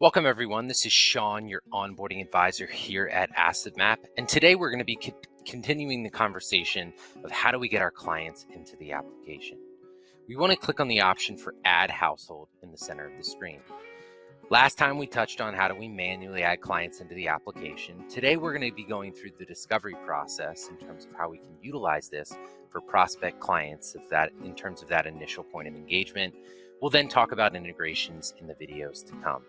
Welcome everyone, this is Sean, your onboarding advisor here at AssetMap, and today we're going to be continuing the conversation of how do we get our clients into the application. We want to click on the option for Add Household in the center of the screen. Last time we touched on how do we manually add clients into the application. Today we're going to be going through the discovery process in terms of how we can utilize this for prospect clients in terms of that initial point of engagement. We'll then talk about integrations in the videos to come.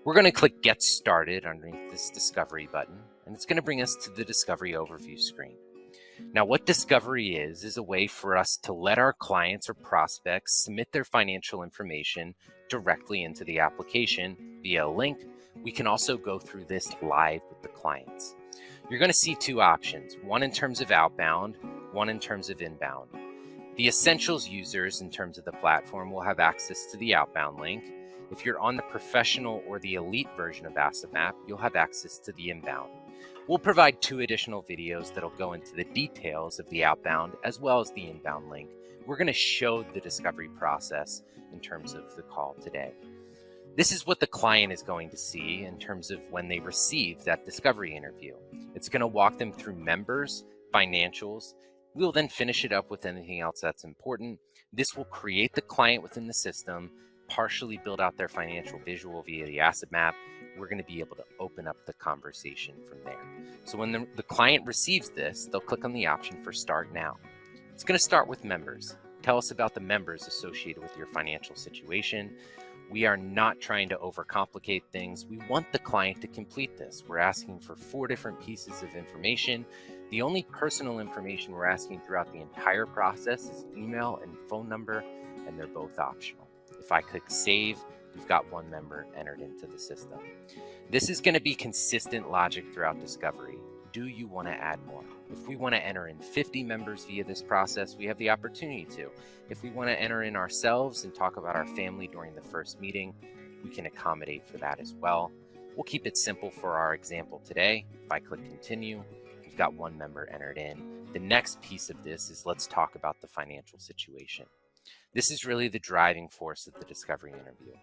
We're going to click Get Started underneath this Discovery button, and it's going to bring us to the Discovery Overview screen. Now, what Discovery is a way for us to let our clients or prospects submit their financial information directly into the application via a link. We can also go through this live with the clients. You're going to see two options, one in terms of outbound, one in terms of inbound. The Essentials users in terms of the platform will have access to the outbound link. If you're on the professional or the elite version of AssetMap, you'll have access to the inbound. We'll provide 2 additional videos that'll go into the details of the outbound as well as the inbound link. We're going to show the discovery process in terms of the call today. This is what the client is going to see in terms of when they receive that discovery interview. It's going to walk them through members, financials. We'll then finish it up with anything else that's important. This will create the client within the system, partially build out their financial visual via the asset map. We're going to be able to open up the conversation from there. So when the client receives this, they'll click on the option for Start Now. It's going to start with members. Tell us about the members associated with your financial situation. We are not trying to overcomplicate things. We want the client to complete this. We're asking for 4 different pieces of information. The only personal information we're asking throughout the entire process is email and phone number, and they're both optional. If I click Save, we've got 1 member entered into the system. This is going to be consistent logic throughout discovery. Do you want to add more? If we want to enter in 50 members via this process, we have the opportunity to. If we want to enter in ourselves and talk about our family during the first meeting, we can accommodate for that as well. We'll keep it simple for our example today. If I click Continue, we've got 1 member entered in. The next piece of this is let's talk about the financial situation. This is really the driving force of the discovery interview.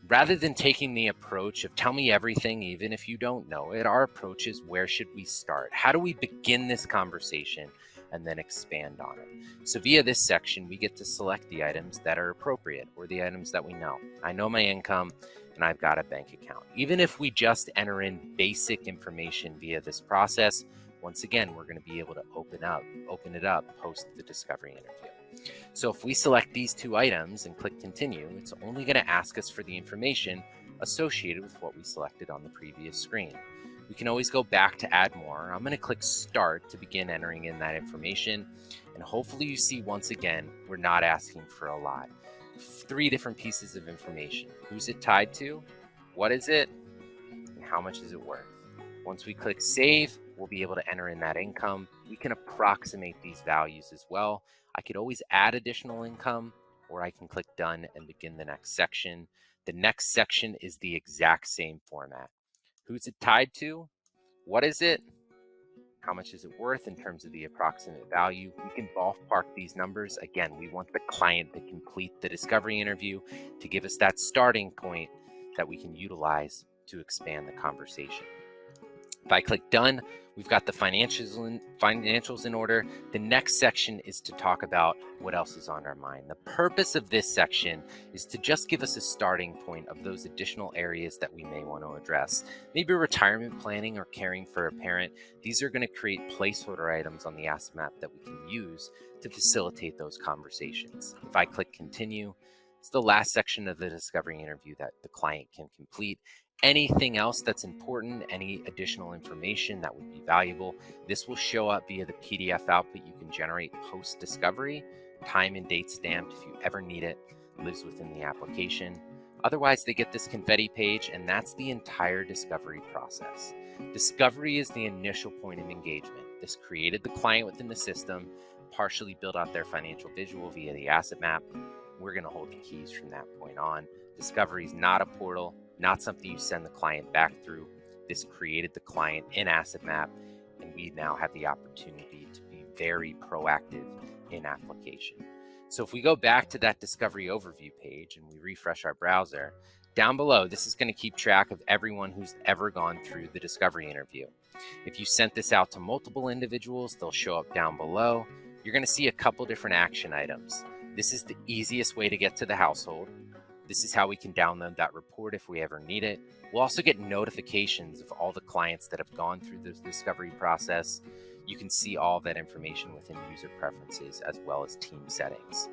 Rather than taking the approach of tell me everything even if you don't know it, our approach is where should we start? How do we begin this conversation and then expand on it? So via this section, we get to select the items that are appropriate or the items that we know. I know my income and I've got a bank account. Even if we just enter in basic information via this process, once again, we're going to be able to open it up post the discovery interview. So if we select these 2 items and click Continue, it's only going to ask us for the information associated with what we selected on the previous screen. We can always go back to add more. I'm going to click Start to begin entering in that information. And hopefully you see once again, we're not asking for a lot. 3 different pieces of information. Who's it tied to? What is it? And how much is it worth? Once we click Save, we'll be able to enter in that income. We can approximate these values as well. I could always add additional income, or I can click Done and begin the next section. The next section is the exact same format. Who's it tied to? What is it? How much is it worth in terms of the approximate value? We can ballpark these numbers. Again, we want the client to complete the discovery interview to give us that starting point that we can utilize to expand the conversation. If I click Done, we've got the financials in order. The next section is to talk about what else is on our mind. The purpose of this section is to just give us a starting point of those additional areas that we may want to address. Maybe retirement planning or caring for a parent. These are going to create placeholder items on the asset map that we can use to facilitate those conversations. If I click Continue, it's the last section of the discovery interview that the client can complete. Anything else that's important, any additional information that would be valuable, this will show up via the PDF output you can generate post-discovery, time and date stamped if you ever need it, lives within the application. Otherwise, they get this confetti page, and that's the entire discovery process. Discovery is the initial point of engagement. This created the client within the system, partially built out their financial visual via the asset map. We're going to hold the keys from that point on. Discovery is not a portal, not something you send the client back through. This created the client in AssetMap, and we now have the opportunity to be very proactive in application. So if we go back to that discovery overview page and we refresh our browser, Down below, this is going to keep track of everyone who's ever gone through the discovery interview. If you sent this out to multiple individuals, they'll show up down below. You're going to see a couple different action items. This is the easiest way to get to the household. This is how we can download that report if we ever need it. We'll also get notifications of all the clients that have gone through the discovery process. You can see all of that information within user preferences as well as team settings.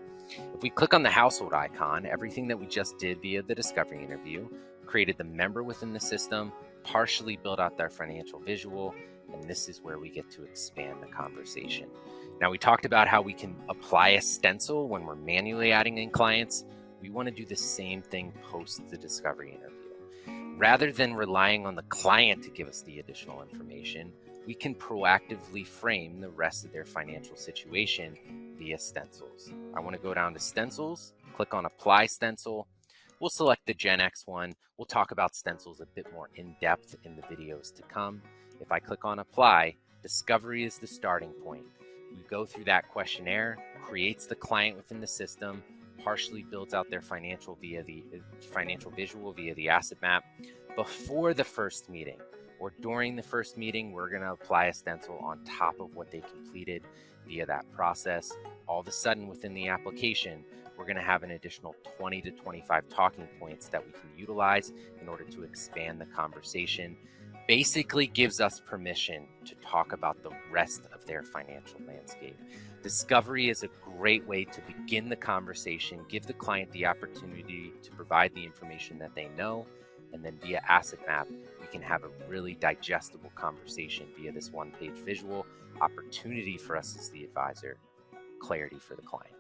If we click on the household icon, everything that we just did via the discovery interview, created the member within the system, partially built out their financial visual, and this is where we get to expand the conversation. Now, we talked about how we can apply a stencil when we're manually adding in clients. We want to do the same thing post the discovery interview. Rather than relying on the client to give us the additional information, we can proactively frame the rest of their financial situation via stencils. I want to go down to stencils, click on apply stencil. We'll select the Gen X one. We'll talk about stencils a bit more in depth in the videos to come. If I click on apply, discovery is the starting point. We go through that questionnaire, creates the client within the system, partially builds out their financial visual via the asset map. Before the first meeting or during the first meeting, we're going to apply a stencil on top of what they completed via that process. All of a sudden within the application, we're going to have an additional 20 to 25 talking points that we can utilize in order to expand the conversation. Basically gives us permission to talk about the rest of their financial landscape. Discovery is a great way to begin the conversation, give the client the opportunity to provide the information that they know, and then via asset map, we can have a really digestible conversation via this one-page visual, opportunity for us as the advisor, clarity for the client.